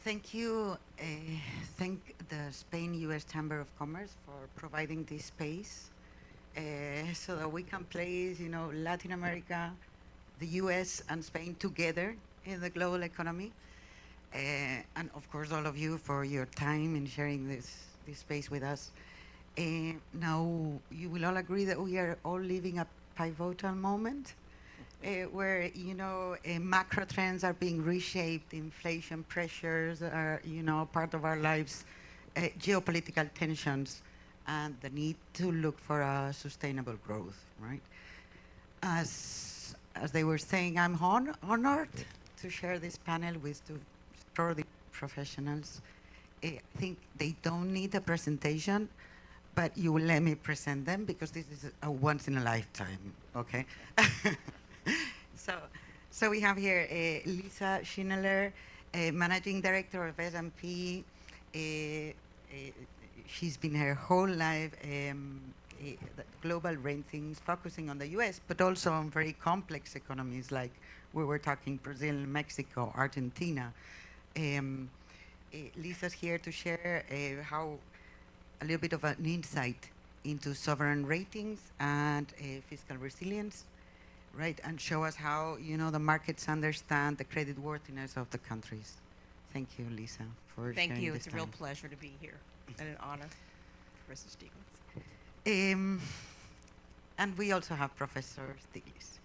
Thank you. Thank the Spain-U.S. Chamber of Commerce for providing this space so that we can place, Latin America, the U.S. and Spain together in the global economy. And of course, all of you for your time in sharing this space with us. Now, you will all agree that we are all living a pivotal moment where macro trends are being reshaped, inflation pressures are part of our lives, geopolitical tensions, and the need to look for a sustainable growth, right? As they were saying, I'm honored to share this panel with two extraordinary professionals. I think they don't need a presentation, but you will let me present them because this is a once in a lifetime, okay? So we have here Lisa Schineller, Managing Director of S&P. She's been her whole life global ratings, focusing on the US, but also on very complex economies like we were talking Brazil, Mexico, Argentina. Lisa's here to share how a little bit of an insight into sovereign ratings and fiscal resilience, right? And show us how, the markets understand the credit worthiness of the countries. Thank you, Lisa, for Thank sharing you. this It's a real time. pleasure to be here and an honor, Professor Stiglitz. And we also have Professor Stiglitz.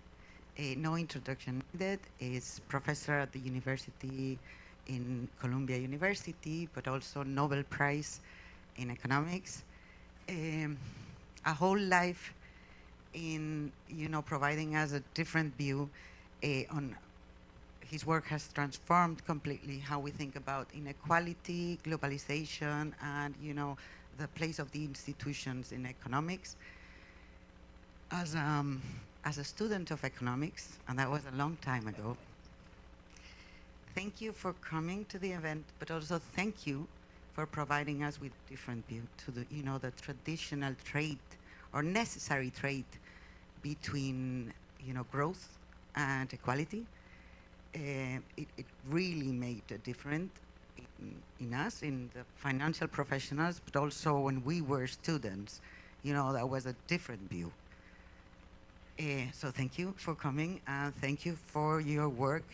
No introduction needed. Is professor at the university in Columbia University, but also Nobel Prize in economics. A whole life in providing us a different view on his work has transformed completely how we think about inequality, globalization, and the place of the institutions in economics. As a student of economics, and that was a long time ago, thank you for coming to the event, but also thank you for providing us with a different view to the traditional trait or necessary trait between growth and equality. It really made a difference in us, in the financial professionals, but also when we were students, that was a different view. So thank you for coming, and thank you for your work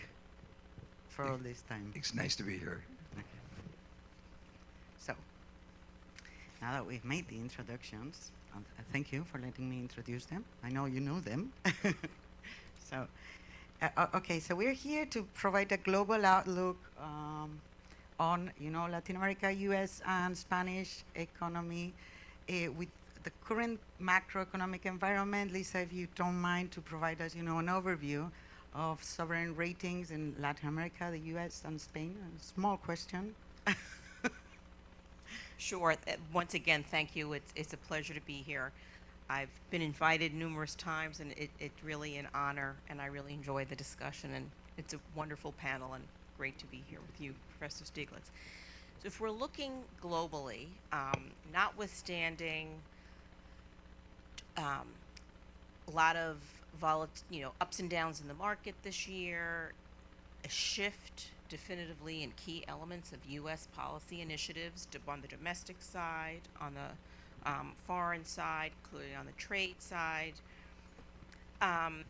for all this time. It's nice to be here. Okay. So, now that we've made the introductions, thank you for letting me introduce them. I know you know them. So, okay, so we're here to provide a global outlook on, Latin America, US, and Spanish economy with the current macroeconomic environment. Lisa, if you don't mind to provide us, an overview of sovereign ratings in Latin America, the US, and Spain. A small question. Sure. Once again, thank you. It's a pleasure to be here. I've been invited numerous times, and it's really an honor, and I really enjoy the discussion, and it's a wonderful panel, and great to be here with you, Professor Stiglitz. So if we're looking globally, notwithstanding a lot of ups and downs in the market this year, a shift definitively in key elements of U.S. policy initiatives on the domestic side, on the foreign side, including on the trade side. Our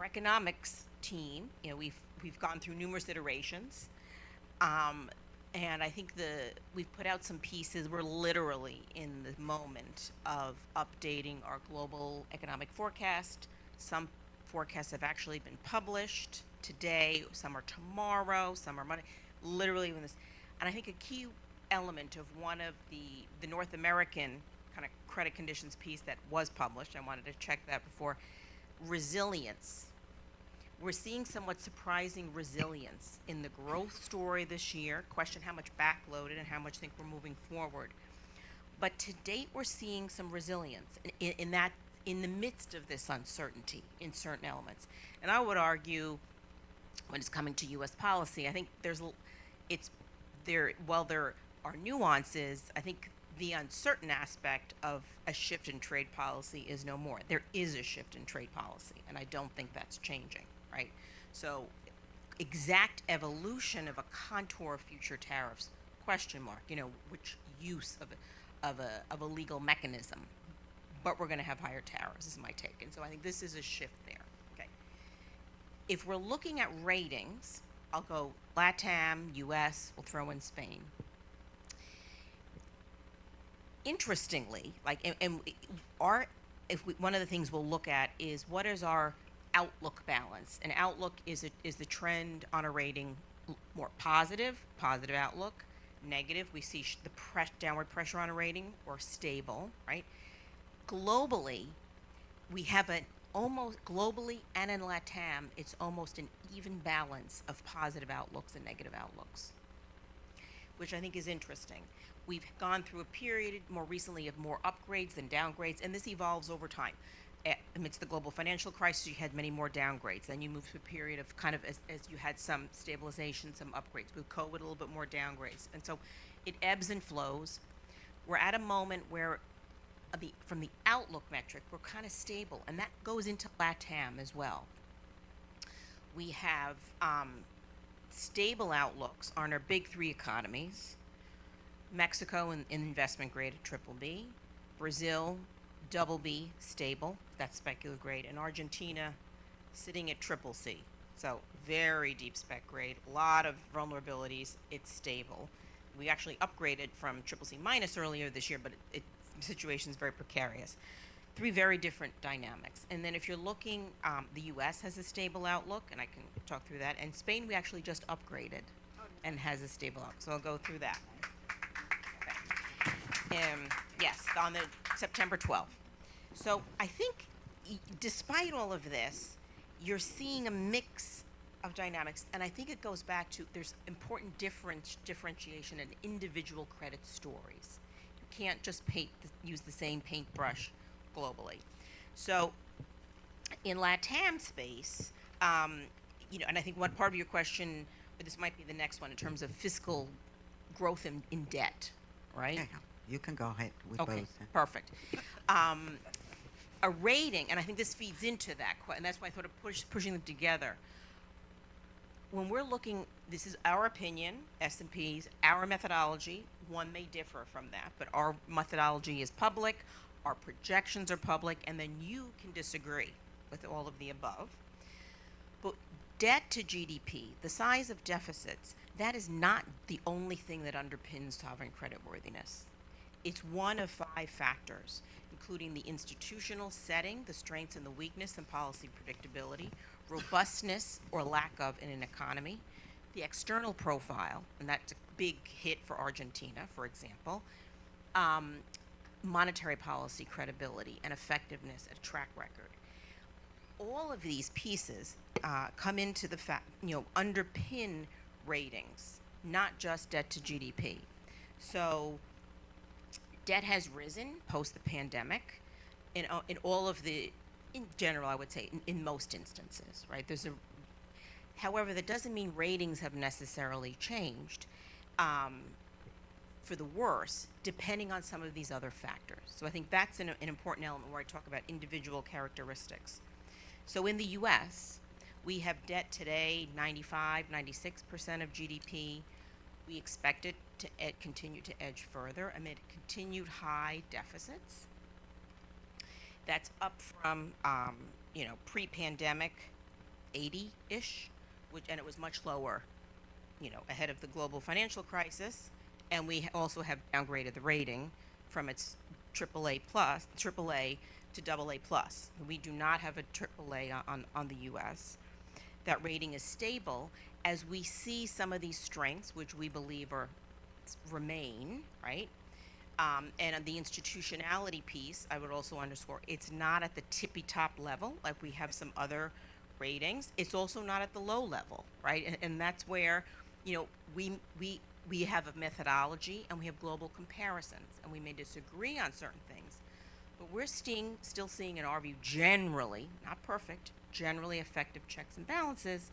economics team, we've gone through numerous iterations. And I think we've put out some pieces. We're literally in the moment of updating our global economic forecast. Some forecasts have actually been published today. Some are tomorrow. Some are Monday. Literally in this. And I think a key element of one of the North American kind of credit conditions piece that was published, I wanted to check that before, resilience. We're seeing somewhat surprising resilience in the growth story this year. Question how much backloaded and how much think we're moving forward. But to date, we're seeing some resilience in the midst of this uncertainty in certain elements. And I would argue, when it's coming to U.S. policy, I think while there are nuances, I think the uncertain aspect of a shift in trade policy is no more. There is a shift in trade policy, and I don't think that's changing. Right? So exact evolution of a contour of future tariffs, question mark, which use of a legal mechanism. But we're going to have higher tariffs, is my take. And so I think this is a shift there. Okay. If we're looking at ratings, I'll go LATAM, US, we'll throw in Spain. Interestingly, one of the things we'll look at is what is our outlook balance. And outlook is the trend on a rating more positive outlook, negative, we see the downward pressure on a rating, or stable, right? Globally, we have globally and in LATAM, it's almost an even balance of positive outlooks and negative outlooks, which I think is interesting. We've gone through a period more recently of more upgrades than downgrades, and this evolves over time. Amidst the global financial crisis, you had many more downgrades. Then you moved through a period of kind of, as you had some stabilization, some upgrades. With COVID, a little bit more downgrades. And so it ebbs and flows. We're at a moment where from the outlook metric, we're kind of stable, and that goes into LATAM as well. We have stable outlooks on our big three economies. Mexico in investment grade at BBB, Brazil BB, stable, that's speculative grade, and Argentina sitting at CCC. So very deep spec grade, a lot of vulnerabilities, it's stable. We actually upgraded from CCC minus earlier this year, but the situation is very precarious. Three very different dynamics. And then if you're looking, the US has a stable outlook, and I can talk through that, and Spain we actually just upgraded and has a stable outlook, so I'll go through that. Yes, on the September 12th. So I think despite all of this, you're seeing a mix of dynamics, and I think it goes back to there's important differentiation in individual credit stories. You can't just use the same paintbrush globally. So in LATAM space, and I think one part of your question, but this might be the next one in terms of fiscal growth in debt, right? Yeah, you can go ahead with Okay, both. perfect. A rating, and I think this feeds into that, and that's why I thought of pushing them together. When we're looking, this is our opinion, S&P's, our methodology. One may differ from that, but our methodology is public, our projections are public, and then you can disagree with all of the above. But debt to GDP, the size of deficits, that is not the only thing that underpins sovereign creditworthiness. It's one of 5 factors, including the institutional setting, the strengths and the weakness and policy predictability, robustness or lack of in an economy, the external profile, and that's a big hit for Argentina, for example, monetary policy credibility and effectiveness, a track record. All of these pieces come into the underpin ratings, not just debt to GDP. So debt has risen post the pandemic in general, I would say, in most instances, right? However, that doesn't mean ratings have necessarily changed for the worse, depending on some of these other factors. So I think that's an important element where I talk about individual characteristics. So in the US, we have debt today, 95, 96% of GDP. We expect it to continue to edge further amid continued high deficits. That's up from, pre-pandemic 80-ish, and it was much lower, ahead of the global financial crisis. And we also have downgraded the rating from its AAA to AA+. We do not have a AAA on the U.S. That rating is stable as we see some of these strengths, which we believe remain, right? And on the institutionality piece, I would also underscore, it's not at the tippy top level like we have some other ratings. It's also not at the low level, right? And that's where, we have a methodology and we have global comparisons, and we may disagree on certain things, but we're still seeing, in our view, generally, not perfect, generally effective checks and balances.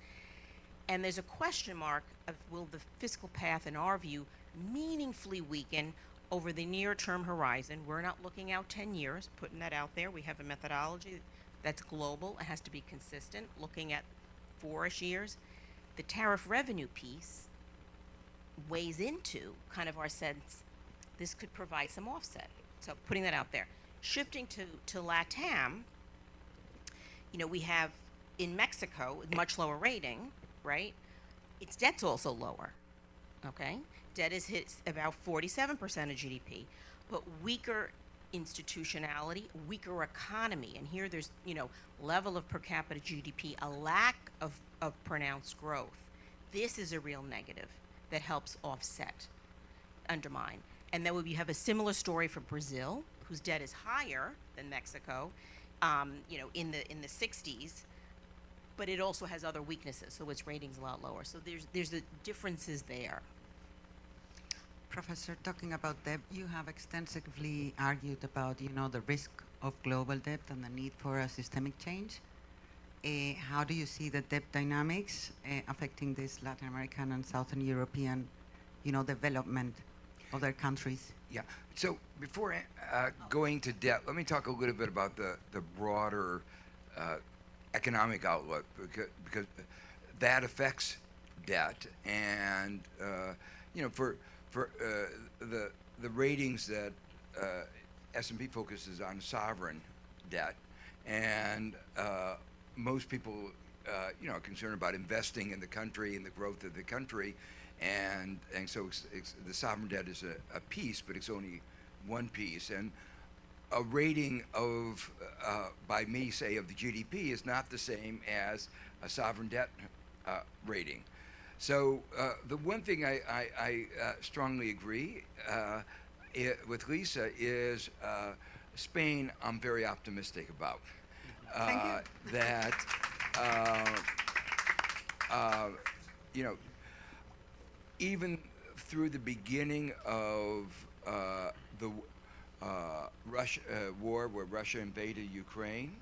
And there's a question mark of will the fiscal path, in our view, meaningfully weaken over the near-term horizon. We're not looking out 10 years, putting that out there. We have a methodology that's global. It has to be consistent, looking at 4-ish years. The tariff revenue piece weighs into kind of our sense this could provide some offset. So putting that out there. Shifting to LATAM, we have in Mexico much lower rating, right? Its debt's also lower. Okay, debt is hit about 47% of GDP, but weaker institutionality, weaker economy, and here there's level of per capita GDP, a lack of pronounced growth. This is a real negative that helps offset, undermine. And then we have a similar story for Brazil, whose debt is higher than Mexico, in the 60s, but it also has other weaknesses, so its rating's a lot lower. So there's the differences there. Professor, talking about debt, you have extensively argued about, the risk of global debt and the need for a systemic change. How do you see the debt dynamics affecting this Latin American and Southern European, development of their countries? Yeah. So before going to debt, let me talk a little bit about the broader economic outlook, because that affects debt, and for the ratings that S&P focuses on sovereign debt, and most people are concerned about investing in the country and the growth of the country, and so the sovereign debt is a piece, but it's only one piece, and a rating of by me, say, of the GDP is not the same as a sovereign debt rating. So the one thing I strongly agree with Lisa is Spain. I'm very optimistic about that. Even through the beginning of the Russia war, where Russia invaded Ukraine,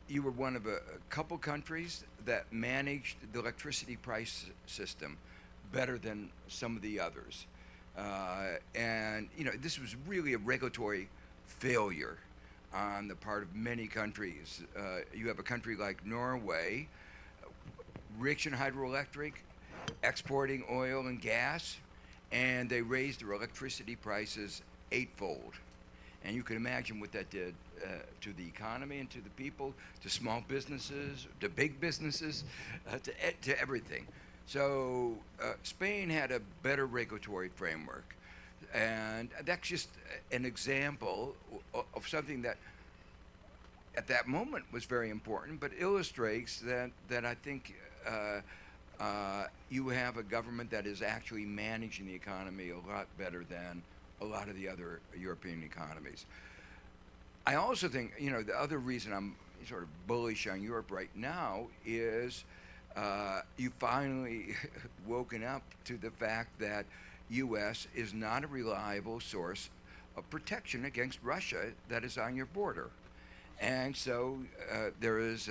you were one of a couple countries that managed the electricity price system better than some of the others. And this was really a regulatory failure on the part of many countries. You have a country like Norway, rich in hydroelectric, exporting oil and gas, and they raised their electricity prices eightfold. And you can imagine what that did to the economy and to the people, to small businesses, to big businesses, to everything. So Spain had a better regulatory framework. And that's just an example of something that at that moment was very important, but illustrates that I think you have a government that is actually managing the economy a lot better than a lot of the other European economies. I also think, the other reason I'm sort of bullish on Europe right now is you finally woken up to the fact that U.S. is not a reliable source of protection against Russia that is on your border. And so there is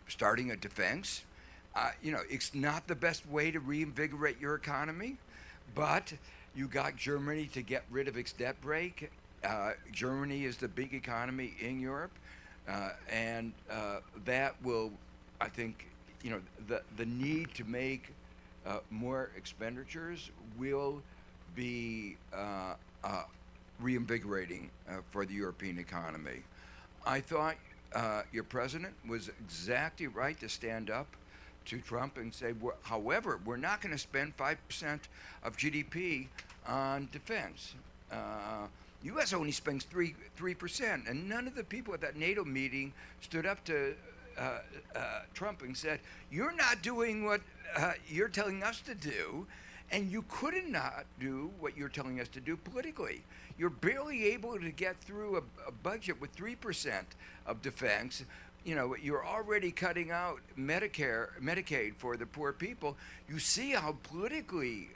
starting a defense. It's not the best way to reinvigorate your economy, but you got Germany to get rid of its debt brake. Germany is the big economy in Europe, and that will, I think, the need to make more expenditures will be reinvigorating for the European economy. I thought your president was exactly right to stand up to Trump and say, however, we're not going to spend 5% of GDP on defense. U.S. only spends 3%, and none of the people at that NATO meeting stood up to Trump and said, you're not doing what you're telling us to do, and you could not do what you're telling us to do politically. You're barely able to get through a budget with 3% of defense. You're already cutting out Medicaid for the poor people. You see how politically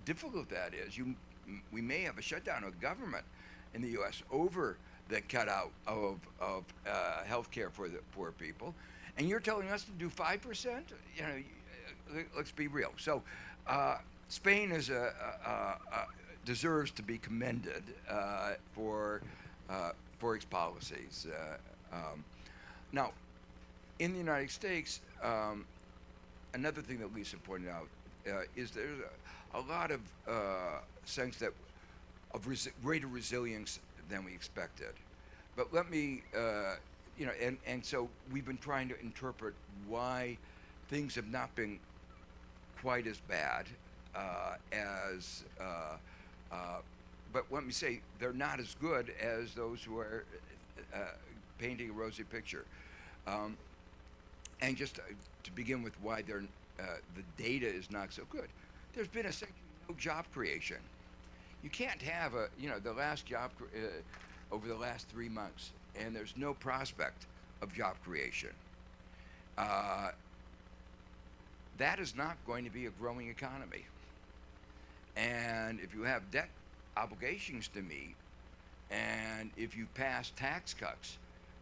difficult that is. We may have a shutdown of government in the U.S. over the cutout of health care for the poor people. And you're telling us to do 5%? Let's be real. So Spain is deserves to be commended for its policies. Now, in the United States, another thing that Lisa pointed out is there's a lot of sense that of greater resilience than we expected. But let me, and so we've been trying to interpret why things have not been quite as bad as, but let me say they're not as good as those who are uh, painting a rosy picture. Um, and just to begin with, why the data is not so good. There's been essentially no job creation. You can't have the last over the last 3 months, and there's no prospect of job creation. Uh, that is not going to be a growing economy. And if you have debt obligations to meet, and if you pass tax cuts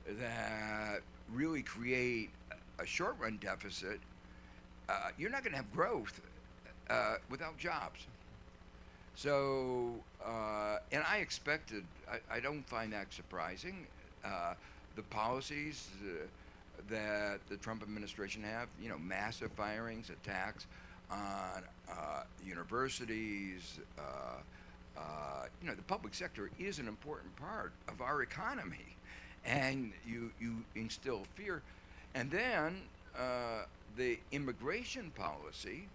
that really create a short run deficit, you're not going to have growth without jobs. So, and I expected, I don't find that surprising. The policies that the Trump administration have, massive firings, attacks on universities, the public sector is an important part of our economy. And you instill fear. And then the immigration policy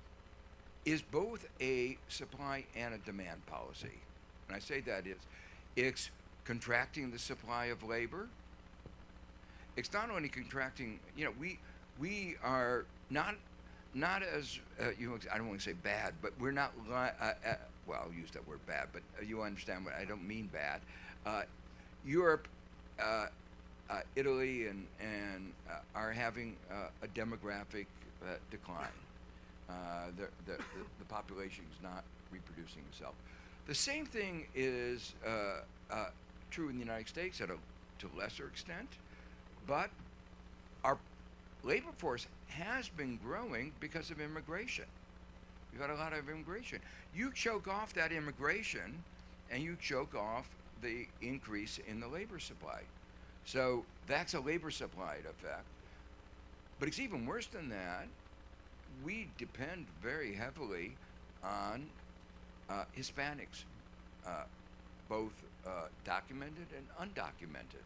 is both a supply and a demand policy. And I say that is, it's contracting the supply of labor. It's not only contracting, we are not as, I don't want to say bad, but we're not, well, I'll use that word bad, but you understand what I don't mean bad. Europe, Italy, and are having a demographic decline. The population is not reproducing itself. The same thing is true in the United States to a lesser extent, but our labor force has been growing because of immigration. We've had a lot of immigration. You choke off that immigration, and you choke off the increase in the labor supply. So that's a labor supply effect. But it's even worse than that. We depend very heavily on Hispanics, both documented and undocumented.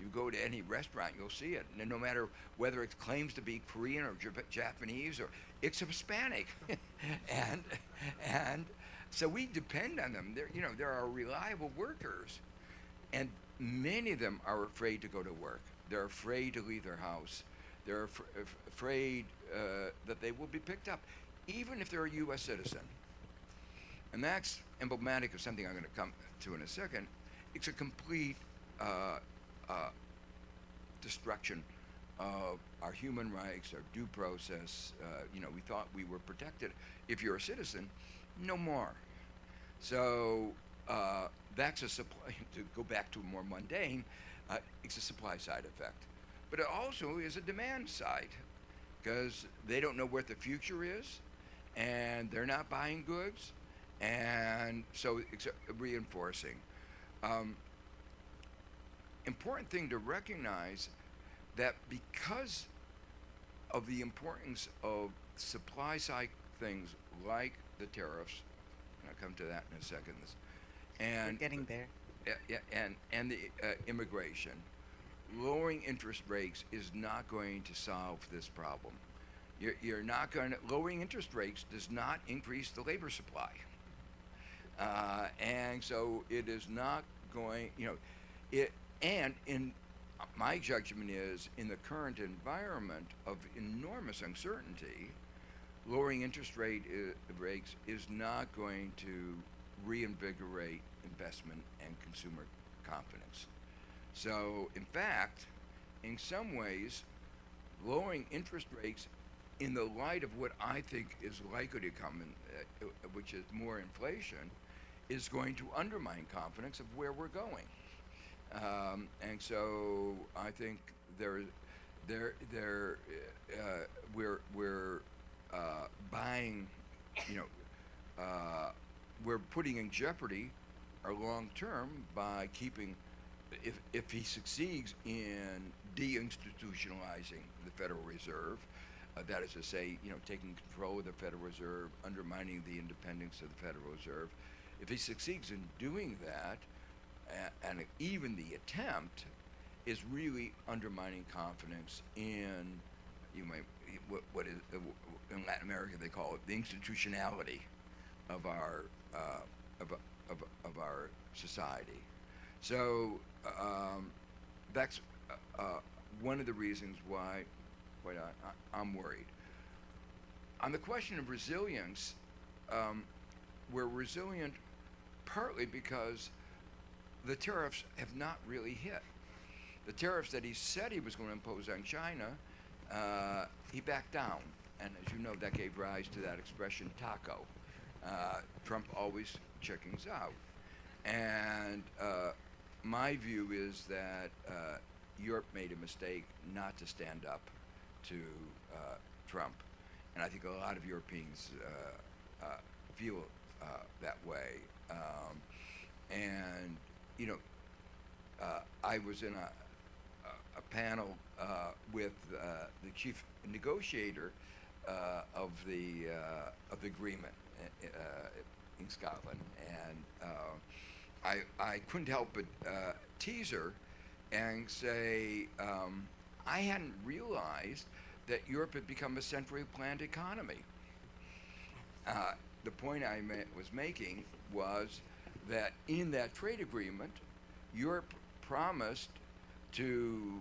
You go to any restaurant, you'll see it. And no matter whether it claims to be Korean or Japanese, or it's Hispanic, and so we depend on them. They're our reliable workers, and many of them are afraid to go to work. They're afraid to leave their house. They're afraid that they will be picked up, even if they're a U.S. citizen. And that's emblematic of something I'm going to come to in a second. It's a complete destruction of our human rights, our due process. We thought we were protected. If you're a citizen, no more. So that's a supply. To go back to more mundane, it's a supply side effect. But it also is a demand side, because they don't know what the future is, and they're not buying goods, and so it's reinforcing. Important thing to recognize that because of the importance of supply side things like the tariffs, and I'll come to that in a second, We're and getting there. and the immigration, lowering interest rates is not going to solve this problem. You're not going to, lowering interest rates does not increase the labor supply. And so it is not going, and in my judgment is, in the current environment of enormous uncertainty, lowering interest rates is not going to reinvigorate investment and consumer confidence. So, in fact, in some ways, lowering interest rates in the light of what I think is likely to come, which is more inflation, is going to undermine confidence of where we're going. And so I think we're buying, we're putting in jeopardy our long term by keeping, if he succeeds in deinstitutionalizing the Federal Reserve. That is to say, taking control of the Federal Reserve, undermining the independence of the Federal Reserve. If he succeeds in doing that, and even the attempt is really undermining confidence in what is in Latin America they call it the institutionality of our of our society. So that's one of the reasons why I'm worried. On the question of resilience, we're resilient partly because the tariffs have not really hit. The tariffs that he said he was going to impose on China, he backed down. And as you know, that gave rise to that expression, taco. Trump always chickens out. And my view is that Europe made a mistake not to stand up to Trump. And I think a lot of Europeans feel that way. And, I was in a panel with the chief negotiator of the agreement in Scotland, and I couldn't help but tease her and say I hadn't realized that Europe had become a centrally planned economy. The point I was making was that in that trade agreement, Europe promised to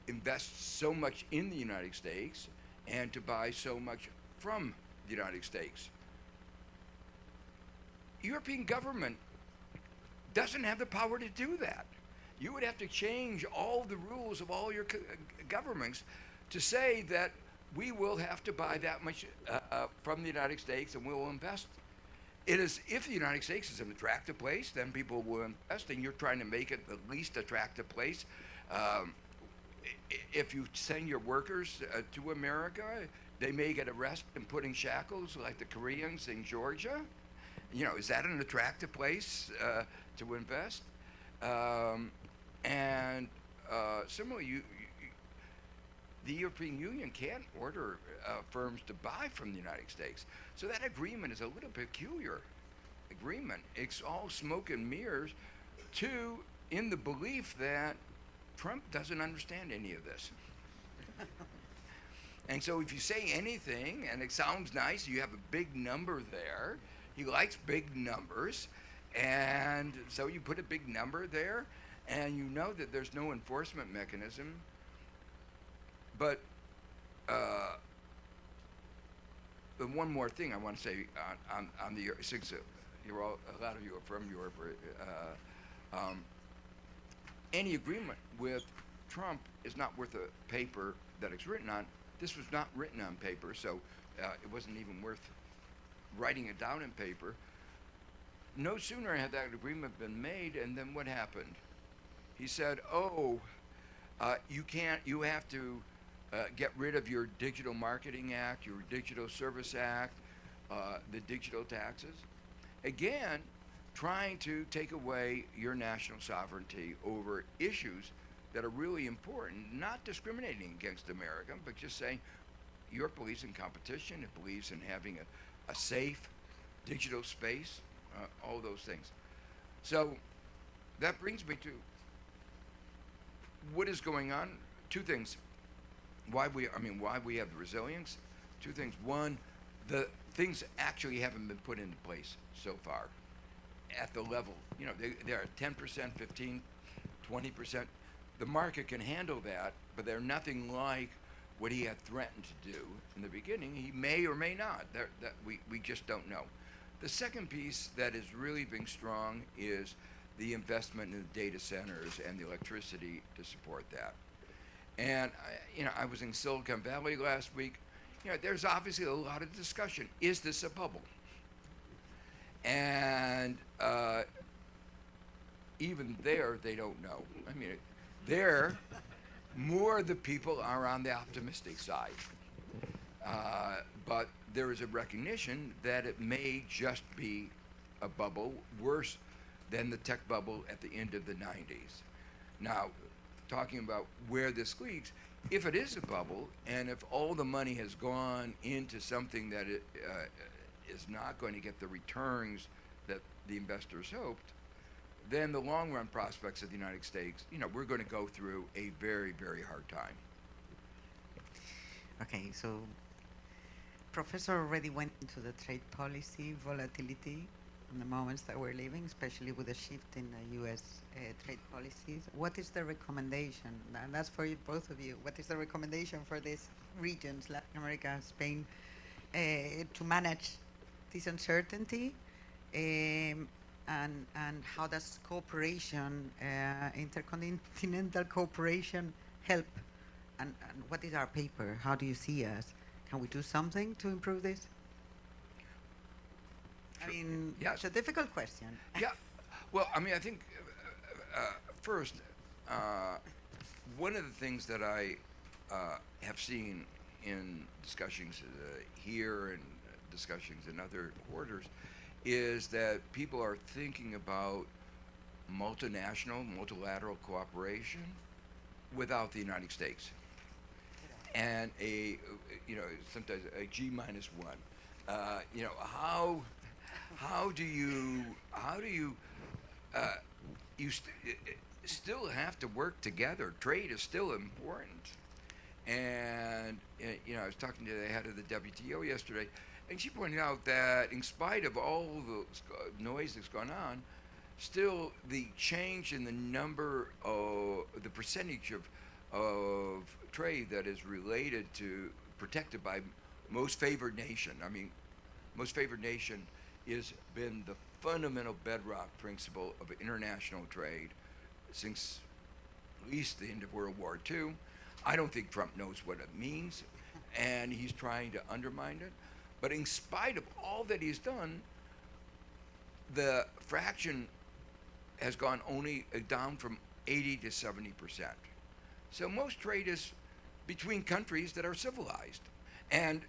invest so much in the United States and to buy so much from the United States. European government doesn't have the power to do that. You would have to change all the rules of all your governments to say that we will have to buy that much from the United States and we will invest. It is, if the United States is an attractive place, then people will invest, and you're trying to make it the least attractive place. If you send your workers to America, they may get arrested and put in shackles like the Koreans in Georgia. Is that an attractive place to invest? And similarly, the European Union can't order firms to buy from the United States. So that agreement is a little peculiar agreement. It's all smoke and mirrors in the belief that Trump doesn't understand any of this. And so if you say anything and it sounds nice, you have a big number there. He likes big numbers. And so you put a big number there, and you know that there's no enforcement mechanism. But the one more thing I want to say on the since a lot of you are from Europe, any agreement with Trump is not worth the paper that it's written on. This was not written on paper, so it wasn't even worth writing it down in paper. No sooner had that agreement been made, and then what happened? He said, you have to get rid of your Digital Marketing Act, your Digital Service Act, the digital taxes. Again, trying to take away your national sovereignty over issues that are really important, not discriminating against America, but just saying Europe believes in competition, it believes in having a safe digital space, all those things. So that brings me to what is going on. Two things. Why we have the resilience. Two things. One, the things actually haven't been put into place so far at the level. They are 10%, 15, 20%. The market can handle that, but they're nothing like what he had threatened to do in the beginning. He may or may not. We just don't know. The second piece that is really being strong is the investment in the data centers and the electricity to support that. And I was in Silicon Valley last week. There's obviously a lot of discussion. Is this a bubble? And even there, they don't know. There, more of the people are on the optimistic side. But there is a recognition that it may just be a bubble, worse than the tech bubble at the end of the 90s. Now, talking about where this leaks, if it is a bubble, and if all the money has gone into something that it is not going to get the returns that the investors hoped, then the long run prospects of the United States, we're going to go through a very, very hard time. Okay, so Professor already went into the trade policy volatility in the moments that we're living, especially with the shift in the U.S. Trade policies. What is the recommendation? And that's for you, both of you. What is the recommendation for these regions, Latin America, Spain, to manage this uncertainty? And how does cooperation, intercontinental cooperation, help? And what is our paper? How do you see us? Can we do something to improve this? I Sure. mean, Yes. it's a difficult question. Yeah. Well, I mean, I think first, one of the things that I have seen in discussions here and discussions in other quarters is that people are thinking about multinational, multilateral cooperation without the United States, and sometimes a G minus one. How do you still have to work together? Trade is still important, and I was talking to the head of the WTO yesterday, and she pointed out that in spite of all the noise that's gone on, still the change in the number of the percentage of trade that is related to protected by most favored nation. I mean, most favored nation has been the fundamental bedrock principle of international trade since at least the end of World War II. I don't think Trump knows what it means, and he's trying to undermine it. But in spite of all that he's done, the fraction has gone only down from 80 to 70%. So most trade is between countries that are civilized, and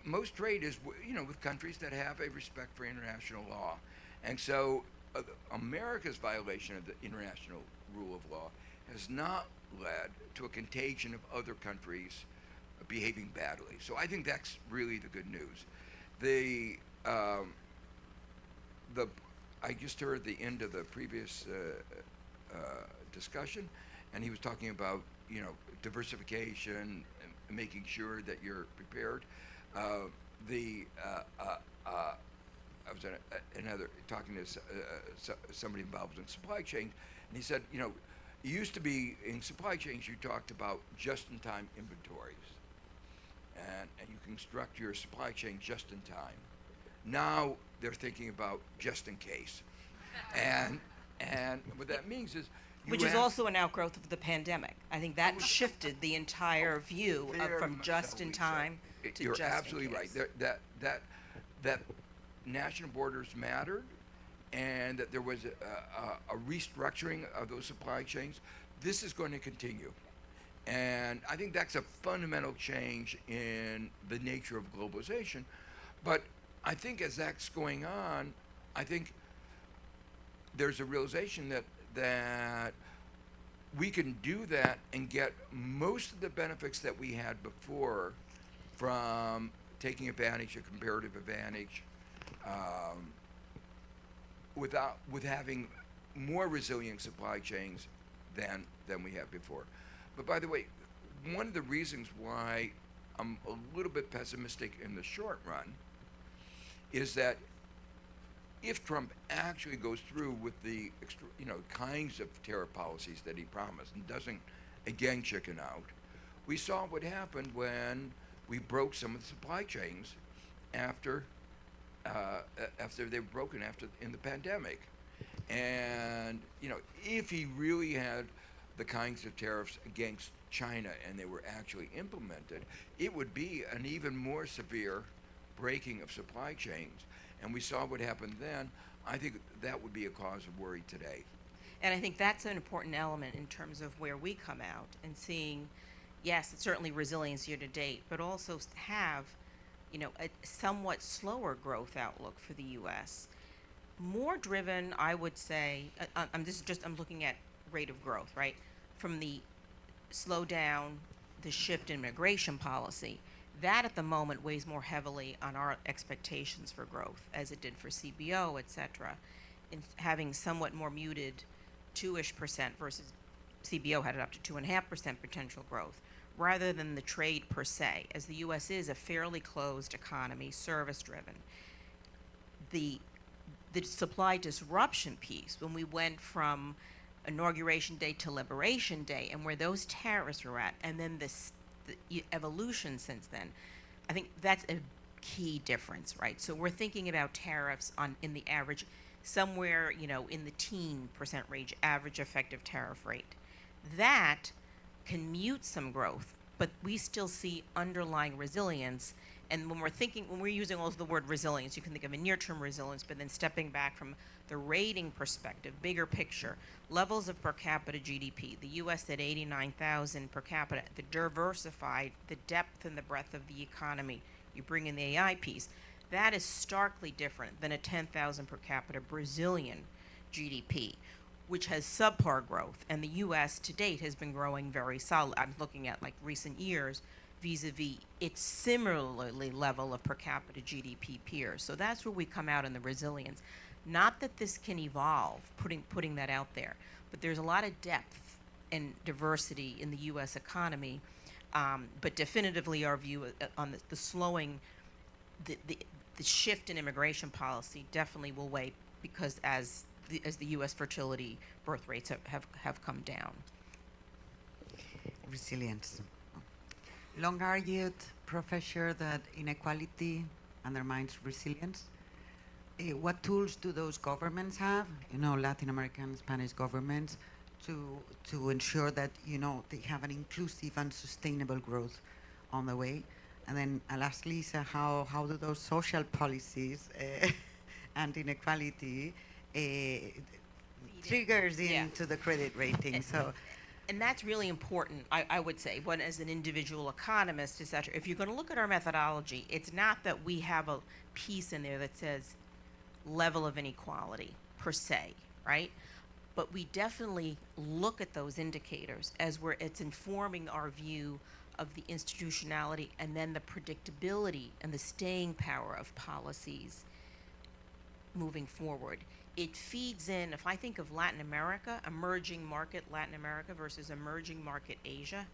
most trade is with countries that have a respect for international law. And so America's violation of the international rule of law has not led to a contagion of other countries behaving badly. So I think that's really the good news. I just heard the end of the previous discussion, and he was talking about diversification and making sure that you're prepared. I was talking to somebody involved in supply chain, and he said, it used to be in supply chains you talked about just-in-time inventories, and you construct your supply chain just in time. Now they're thinking about just in case, and what that means is Which is also an outgrowth of the pandemic. I think that shifted the entire view from just in time to You're just absolutely in right. case. That national borders mattered, and that there was a restructuring of those supply chains. This is going to continue, and I think that's a fundamental change in the nature of globalization. But I think as that's going on, I think there's a realization that we can do that and get most of the benefits that we had before from taking advantage of comparative advantage, with having more resilient supply chains than we had before. But by the way, one of the reasons why I'm a little bit pessimistic in the short run is that if Trump actually goes through with the kinds of tariff policies that he promised and doesn't again chicken out, we saw what happened when we broke some of the supply chains after they were broken in the pandemic. And if he really had the kinds of tariffs against China and they were actually implemented, it would be an even more severe breaking of supply chains. And we saw what happened then. I think that would be a cause of worry today. And I think that's an important element in terms of where we come out and seeing, yes, it's certainly resilience year to date, but also have, a somewhat slower growth outlook for the U.S. More driven, I would say, I'm looking at rate of growth, right? From the slowdown, the shift in immigration policy, that at the moment weighs more heavily on our expectations for growth, as it did for CBO, et cetera, in having somewhat more muted 2-ish% versus CBO had it up to 2.5% potential growth, rather than the trade per se, as the U.S. is a fairly closed economy, service-driven. The supply disruption piece, when we went from Inauguration Day to Liberation Day, and where those tariffs were at, and then the evolution since then, I think that's a key difference, right? So we're thinking about tariffs in the average, somewhere, in the teen% range, average effective tariff rate. That can mute some growth, but we still see underlying resilience. And when we're using also the word resilience, you can think of a near-term resilience, but then stepping back from the rating perspective, bigger picture, levels of per capita GDP, the U.S. at 89,000 per capita, the diversified, the depth and the breadth of the economy, you bring in the AI piece, that is starkly different than a 10,000 per capita Brazilian GDP, which has subpar growth, and the U.S. to date has been growing very solid. I'm looking at like recent years, vis-a-vis its similarly level of per capita GDP peers. So that's where we come out in the resilience. Not that this can evolve, putting that out there, but there's a lot of depth and diversity in the U.S. economy, but definitively our view on the slowing, the shift in immigration policy definitely will weigh, because as the U.S. fertility birth rates have come down. Resilience. Long argued, Professor, that inequality undermines resilience. What tools do those governments have, Latin American, Spanish governments, to ensure that, they have an inclusive and sustainable growth on the way? And then lastly, so how do those social policies and inequality triggers into the credit rating? And that's really important, I would say, when as an individual economist, et cetera. If you're going to look at our methodology, it's not that we have a piece in there that says level of inequality per se, right? But we definitely look at those indicators as where it's informing our view of the institutionality and then the predictability and the staying power of policies moving forward. It feeds in, if I think of Latin America, emerging market Latin America versus emerging market Asia,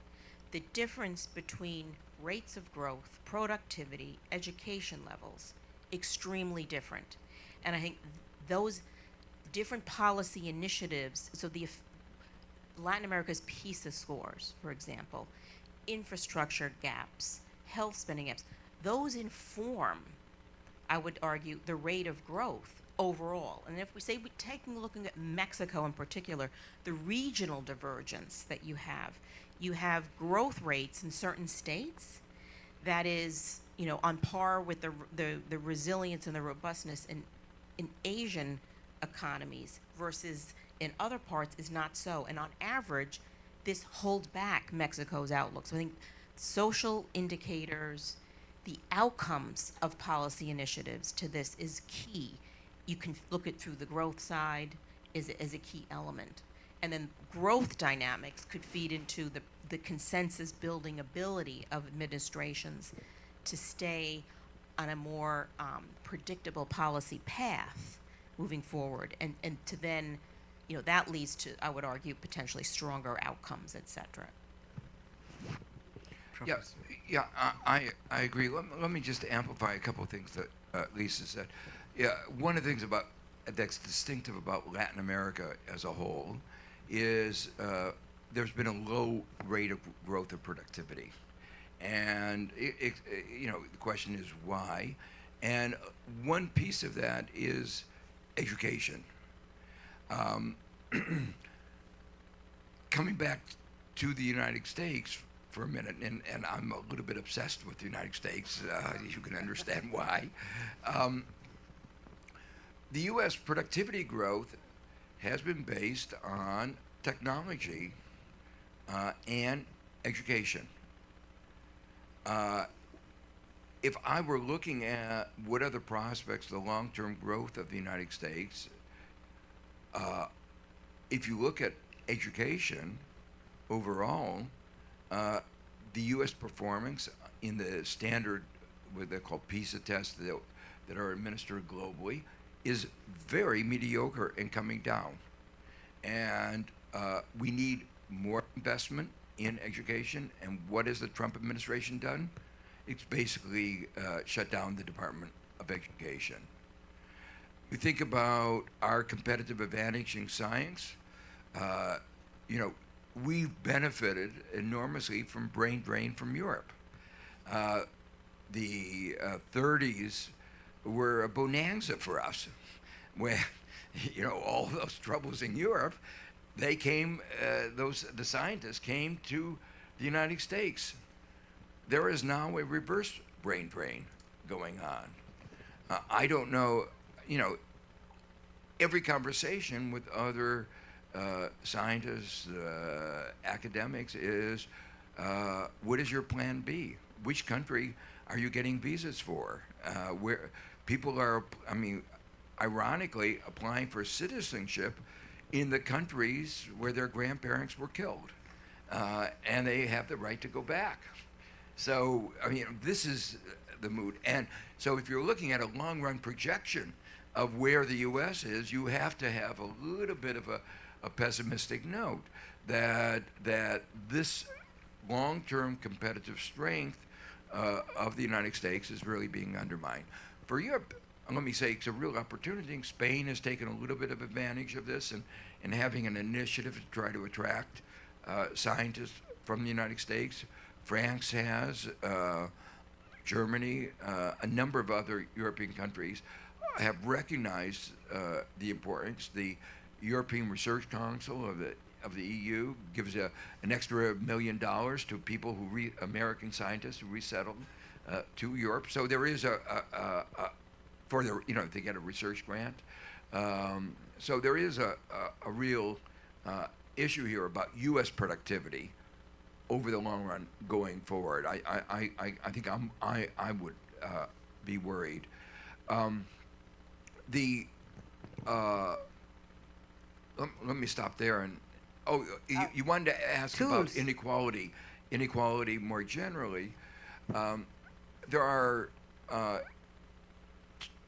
the difference between rates of growth, productivity, education levels, extremely different. And I think those different policy initiatives, so Latin America's PISA scores, for example, infrastructure gaps, health spending gaps, those inform, I would argue, the rate of growth overall. And if we say looking at Mexico in particular, the regional divergence that you have growth rates in certain states that is, on par with the resilience and the robustness in Asian economies versus in other parts is not so. And on average, this holds back Mexico's outlook. So I think social indicators, the outcomes of policy initiatives to this is key. You can look at through the growth side as a key element. And then growth dynamics could feed into the consensus building ability of administrations to stay on a more predictable policy path moving forward. And to then, that leads to, I would argue, potentially stronger outcomes, et cetera. Yeah, I agree. Let me just amplify a couple of things that Lisa said. Yeah, one of the things that's distinctive about Latin America as a whole is there's been a low rate of growth of productivity, and the question is why. And one piece of that is education. Coming back to the United States for a minute, and I'm a little bit obsessed with the United States. You can understand why. The U.S. productivity growth has been based on technology and education. If I were looking at what are the prospects of the long-term growth of the United States, if you look at education overall, the U.S. performance in the standard, what they call PISA tests that are administered globally, is very mediocre and coming down. And we need more investment in education. And what has the Trump administration done? It's basically shut down the Department of Education. You think about our competitive advantage in science, you know, we've benefited enormously from brain drain from Europe. The 30s were a bonanza for us, when, you know, all those troubles in Europe, they came, the scientists came to the United States. There is now a reverse brain drain going on. I don't know, you know, every conversation with other scientists, academics is, what is your plan B? Which country are you getting visas for? Where people are, I mean, ironically, applying for citizenship in the countries where their grandparents were killed, and they have the right to go back. So, I mean, this is the mood. And so if you're looking at a long-run projection of where the U.S. is, you have to have a little bit of a pessimistic note that this long-term competitive strength of the United States is really being undermined. For Europe, let me say, it's a real opportunity. Spain has taken a little bit of advantage of this and having an initiative to try to attract scientists from the United States. France has, Germany, a number of other European countries have recognized the importance. The European Research Council of the EU gives an extra $1 million to people American scientists who resettled to Europe. So there is for their, you know, they get a research grant. So there is a real issue here about U.S. productivity over the long run going forward. I think I would be worried. Let me stop there. And you wanted to ask about inequality more generally. There are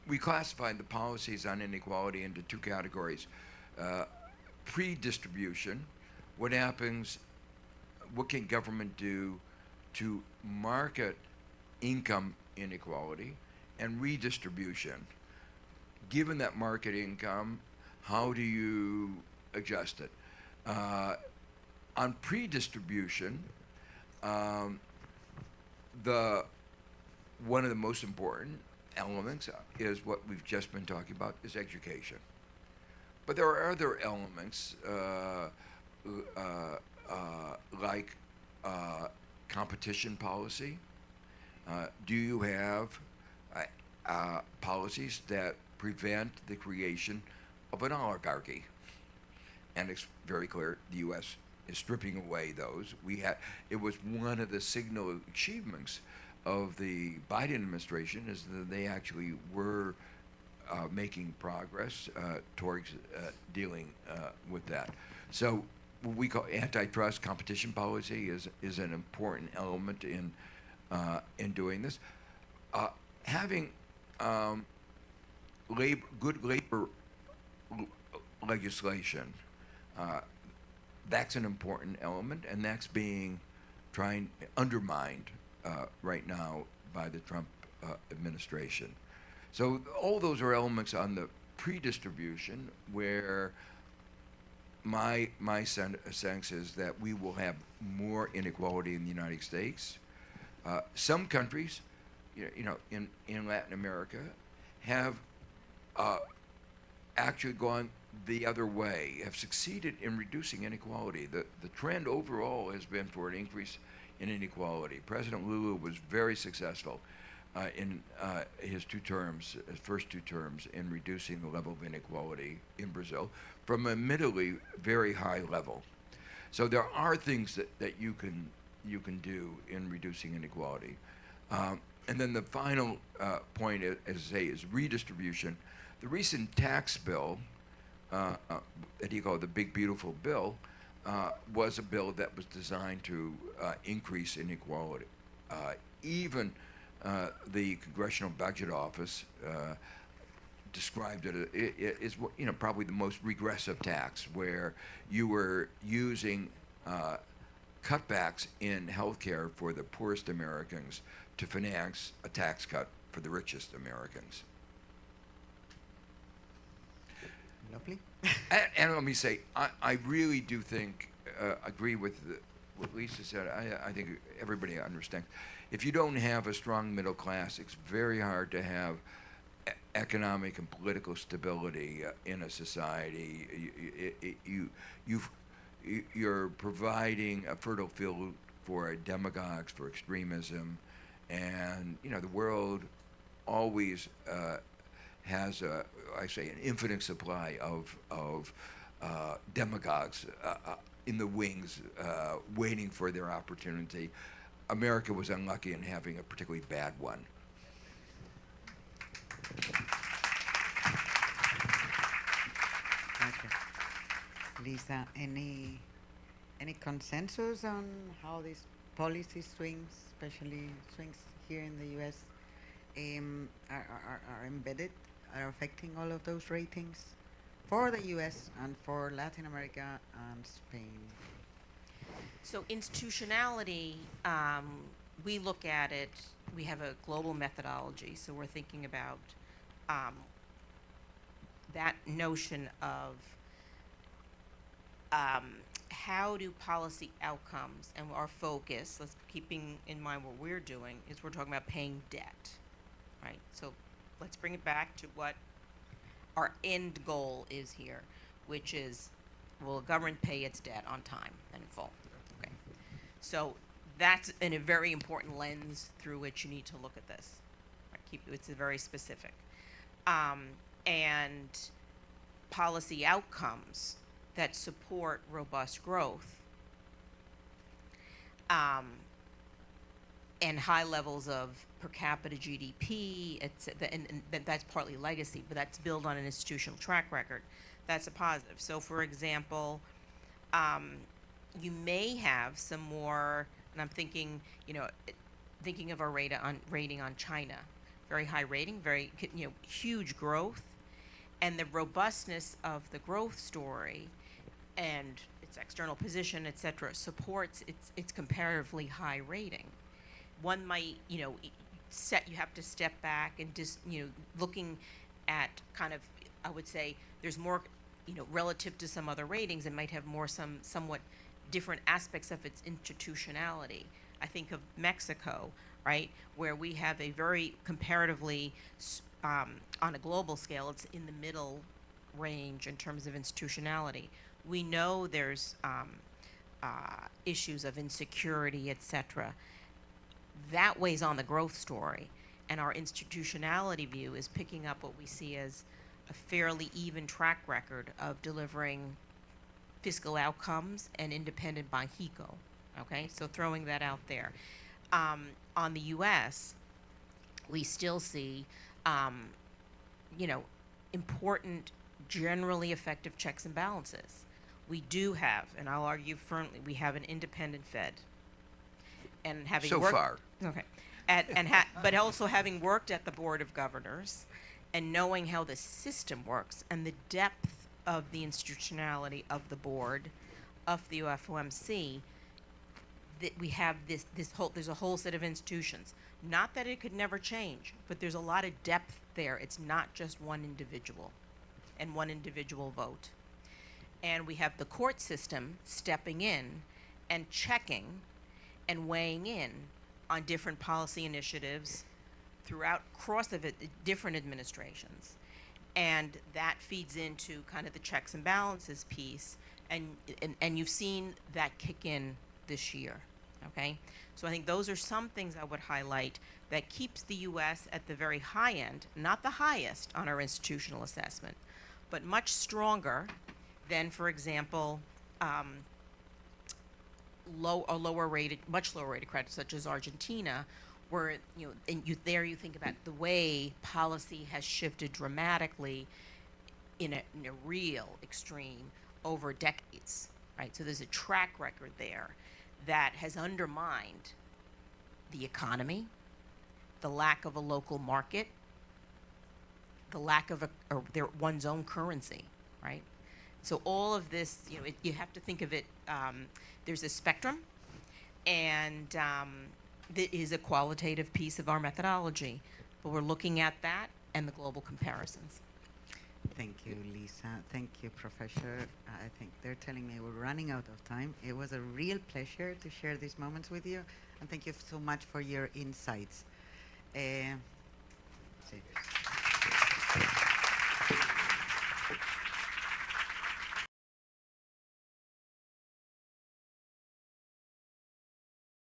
we classified the policies on inequality into two categories: pre-distribution, what happens, what can government do to market income inequality, and redistribution. Given that market income, how do you adjust it? On pre-distribution, one of the most important elements is what we've just been talking about, is education. But there are other elements like competition policy. Do you have policies that prevent the creation of an oligarchy? And it's very clear the U.S. is stripping away those. It was one of the signal achievements of the Biden administration, is that they actually were making progress towards dealing with that. So what we call antitrust competition policy is an important element in doing this. Having good labor legislation, that's an important element, and that's being undermined right now by the Trump administration. So all those are elements on the pre-distribution where my sense is that we will have more inequality in the United States. Some countries, you know, in Latin America, have actually gone the other way, have succeeded in reducing inequality. The trend overall has been for an increase in inequality. President Lula was very successful in his first two terms, in reducing the level of inequality in Brazil from a admittedly very high level. So there are things that you can do in reducing inequality. And then the final point, as I say, is redistribution. The recent tax bill, that he called the Big Beautiful Bill, was a bill that was designed to increase inequality. Even the Congressional Budget Office described it as probably the most regressive tax, where you were using cutbacks in healthcare for the poorest Americans to finance a tax cut for the richest Americans. Lovely. And let me say, I really do think, agree with what Lisa said. I think everybody understands. If you don't have a strong middle class, it's very hard to have economic and political stability in a society. You're providing a fertile field for demagogues, for extremism, and the world always has I say, an infinite supply of demagogues in the wings, waiting for their opportunity. America was unlucky in having a particularly bad one. Okay. Lisa, any consensus on how these policy swings, especially swings here in the U.S., are embedded, are affecting all of those ratings for the U.S. and for Latin America and Spain? So institutionality, we look at it, we have a global methodology, so we're thinking about that notion of how do policy outcomes and our focus, let's keeping in mind what we're doing, is we're talking about paying debt, right? So let's bring it back to what our end goal is here, which is, will the government pay its debt on time and in full? Okay. So that's a very important lens through which you need to look at this. Right? It's very specific. And policy outcomes that support robust growth and high levels of per capita GDP, and that's partly legacy, but that's built on an institutional track record. That's a positive. So, for example, you may have some more, and I'm thinking, thinking of our rating on China, very high rating, very huge growth, and the robustness of the growth story, and its external position, et cetera, supports its comparatively high rating. One might, you have to step back and just, looking at kind of, I would say, there's more, relative to some other ratings, it might have more somewhat different aspects of its institutionality. I think of Mexico, right, where we have a very comparatively, on a global scale, it's in the middle range in terms of institutionality. We know there's issues of insecurity, et cetera. That weighs on the growth story, and our institutionality view is picking up what we see as a fairly even track record of delivering fiscal outcomes and independent by HECO. Okay, so throwing that out there. On the U.S., we still see, important, generally effective checks and balances. We do have, and I'll argue firmly, we have an independent Fed. And having so worked, far. Okay. But also having worked at the Board of Governors and knowing how the system works and the depth of the institutionality of the board, of the FOMC, that we have there's a whole set of institutions. Not that it could never change, but there's a lot of depth there. It's not just one individual and one individual vote. And we have the court system stepping in and checking and weighing in on different policy initiatives throughout across different administrations. And that feeds into kind of the checks and balances piece, and you've seen that kick in this year, okay? So I think those are some things I would highlight that keeps the U.S. at the very high end, not the highest on our institutional assessment, but much stronger than, for example, much lower rated credits such as Argentina, where you think about the way policy has shifted dramatically in a real extreme over decades. right? So there's a track record there that has undermined the economy, the lack of a local market, the lack of one's own currency, right? So all of this, you have to think of it. There's a spectrum, and that is a qualitative piece of our methodology. But we're looking at that and the global comparisons. Thank you, Lisa. Thank you, Professor. I think they're telling me we're running out of time. It was a real pleasure to share these moments with you, and thank you so much for your insights. See.